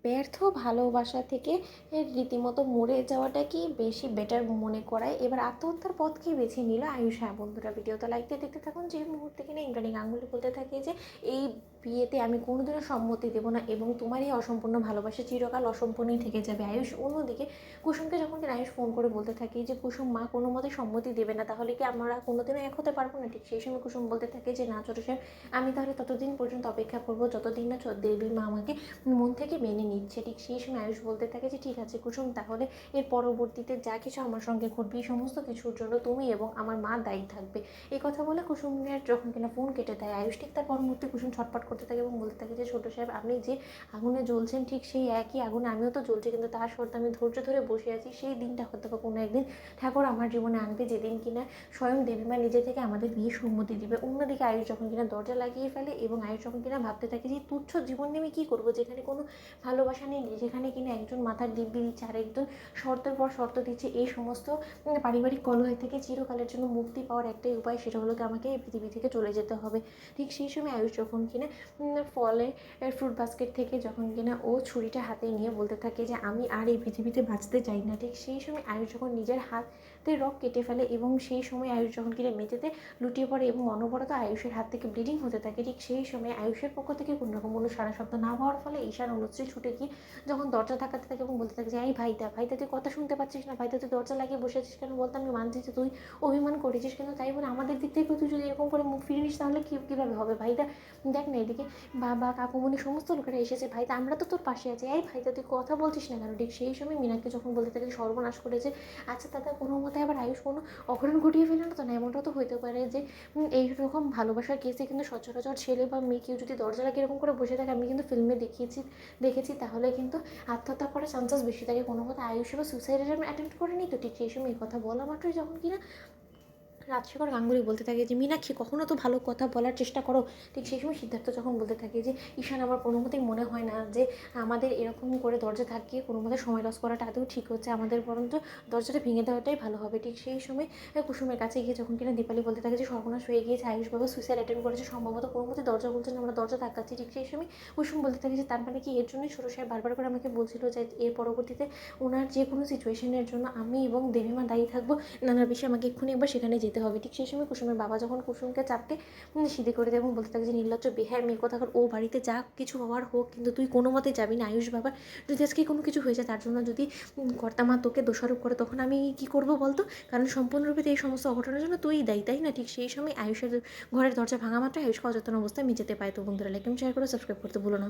ব্যর্থ ভালোবাসা থেকে রীতিমতো মরে যাওয়াটাকেই বেশি বেটার মনে করায় এবার আত্মহত্যার পথকেই বেছে নিল আয়ুষ। হ্যাঁ বন্ধুরা, ভিডিওটা লাইক দিয়ে দেখতে থাকুন। যে মুহূর্তে কিনা ইন্দ্রাণী গাঙ্গুলি বলতে থাকে যে এই বিয়েতে আমি কোনোদিনও সম্মতি দেবো না এবং তোমার এই অসম্পূর্ণ ভালোবাসা চিরকাল অসম্পূর্ণই থেকে যাবে আয়ুষ। অন্যদিকে কুসুমকে যখন কিনা আয়ুষ ফোন করে বলতে থাকে যে কুসুম মা কোনো মতে সম্মতি দেবে না, তাহলে কি আমরা কোনোদিনও এক হতে পারবো না? ঠিক সেই সময় কুসুম বলতে থাকে যে না ছোট সাহেব, আমি তাহলে ততদিন পর্যন্ত অপেক্ষা করবো যতদিন না দেবী মা আমাকে মন থেকে মেনে নিচ্ছে। ঠিক সেই সময় আয়ুষ বলতে থাকে যে ঠিক আছে কুসুম, তাহলে এর পরবর্তীতে যা কিছু আমার সঙ্গে ঘটবে এই সমস্ত কিছুর জন্য তুমি এবং আমার মা দায়ী থাকবে। এই কথা বলে কুসুমের যখন কিনা ফোন কেটে দেয় আয়ুষ, ঠিক তার পর মুহূর্তে কুসুম ছটফট করতে থাকে এবং বলতে থাকে যে ছোট সাহেব, আপনি যে আগুনে জ্বলছেন ঠিক সেই একই আগুনে আমিও তো জ্বলছি, কিন্তু তার সত্ত্বে আমি ধৈর্য ধরে বসে আছি। সেই দিনটা হয়তো বা কোনো একদিন ঠাকুর আমার জীবনে আনবে, যেদিন কিনা স্বয়ং দেবীমা নিজে থেকে আমাদের বিয়ে সম্মতি দিবে। অন্যদিকে আয়ুষ যখন কিনা দরজা লাগিয়ে ফেলে এবং আয়ুষ যখন কিনা ভাবতে থাকে যে তুচ্ছ জীবন নিয়ে আমি কী করবো, যেখানে কোনো ভালোবাসা নেই, যেখানে কিনা একজন মাথার দিব্যি দিচ্ছে আর একজন শর্তের পর শর্ত দিচ্ছে, এই সমস্ত পারিবারিক কলহ থেকে চিরকালের জন্য মুক্তি পাওয়ার একটাই উপায়, সেটা হলো কি আমাকে এই পৃথিবী থেকে চলে যেতে হবে। ঠিক সেই সময় আয়ুষ যখন কিনা ফলে ফ্রুট বাস্কেট থেকে যখন কিনা ও ছুরিটা হাতে নিয়ে বলতে থাকে যে আমি আর এই পৃথিবীতে বাঁচতে চাই না, ঠিক সেই সময় আয়ুষ যখন নিজের হাতে রক কেটে ফেলে এবং সেই সময় আয়ুষ যখন কিনা মেঝেতে লুটিয়ে পড়ে এবং অনবরত আয়ুষের হাত থেকে ব্লিডিং হতে থাকে, ঠিক সেই সময় আয়ুষের পক্ষ থেকে কোনো রকম কোনো সারা শব্দ না পাওয়ার ফলে ঈশান অনুশ্রী ছুটে গিয়ে যখন দরজা ধাক্কাতে থাকে এবং বলতে থাকে যে এই ভাইদা ভাইদা তুই কথা শুনতে পাচ্ছিস না, ভাইদা তুই দরজা লাগিয়ে বসে আছিস কেন? বলতে আমি মানছি যে তুই অভিমান করেছিস, কিন্তু তাই বলে আমাদের দিক থেকে তুই যদি এরকম করে মুখ ফিরে নিস তাহলে কীভাবে হবে ভাইদা? দেখ না এদিকে বাবা কাকুমণি সমস্ত লোকেরা এসেছে, ভাইদা আমরা তো তোর পাশে আছি, এই ভাইদা তুই কথা বলছিস না কেন? ঠিক সেই সময় মীনাকে যখন বলতে থাকে সর্বনাশ করেছে, আচ্ছা দাদা কোনো মতে আবার আয়ুষ কোনো অঘটন ঘটিয়ে ফেলে না তো? না এমনটা তো হতে পারে যে এইরকম ভালোবাসার কেসে কিন্তু সচরাচর ছেলে বা মেয়ে কেউ যদি দরজা লাগিয়ে এরকম করে বসে থাকে, আমি কিন্তু ফিল্মে দেখেছি তাহলে কিন্তু আত্মহত্যা করার চান্সেস বেশি থাকে। কোনো মতো আয়ুষ বা সুসাইডের অ্যাটেম্প্ট করেনি তো? ঠিক সেই সময় এই কথা বলা মাত্রই যখন কিনা রাজশেখর গাঙ্গুলি বলতে থাকে যে মীনাক্ষী কখনো তো ভালো কথা বলার চেষ্টা করো। ঠিক সেই সময় সিদ্ধার্থ যখন বলতে থাকে যে ঈশান, আমার কোনো মতেই মনে হয় না যে আমাদের এরকম করে দরজা থাকিয়ে কোনো মতে সময় লস করাটা আদৌ ঠিক হচ্ছে, আমাদের বরঞ্চ দরজাটা ভেঙে দেওয়াটাই ভালো হবে। ঠিক সেই সময় কুসুমের কাছে গিয়ে যখন কিনা দীপালি বলতে থাকে যে সর্বনাশ হয়ে গিয়েছে, আয়ুষ বাবা সুইসাইড অ্যাটেম্প করেছে, সম্ভবত কোনো মতে দরজা বলছেন আমরা দরজা ধাক্কাচ্ছি। ঠিক সেই সময় কুসুম বলতে থাকে যে তার মানে কি এর জন্যই ছোটো সাহেব বারবার করে আমাকে বলছিল যে এর পরবর্তীতে ওনার যে কোনো সিচুয়েশনের জন্য আমি এবং দেবীমা দায়ী থাকবো, নানার বিষয়ে আমাকে এক্ষুনি একবার সেখানে যেতে হবে। ঠিক সেই সময় কুসুমের বাবা যখন কুসুমকে চাপকে সিধে করে দেয় এবং বলতে থাকে যে নির্লজ্জ বেহায় মেয়ে কোথাকার, ও বাড়িতে যা কিছু হওয়ার হোক, কিন্তু তুই কোনো মতে যাবি না। আয়ুষ বাবার যদি আজকে কোনো কিছু হয়ে যায়, তার জন্য যদি কর্তামা তোকে দোষারোপ করে, তখন আমি কী করবো বলতো? কারণ সম্পূর্ণরূপে এই সমস্ত অঘটনের জন্য তুই দায়ী, তাই না? ঠিক সেই সময় আয়ুষের ঘরের দরজা ভাঙা মাত্র আয়ুষকে অচেতন অবস্থায় মেঝেতে পায়। তো বন্ধুরা লাইক এবং শেয়ার করে সাবস্ক্রাইব করতে ভুলো না।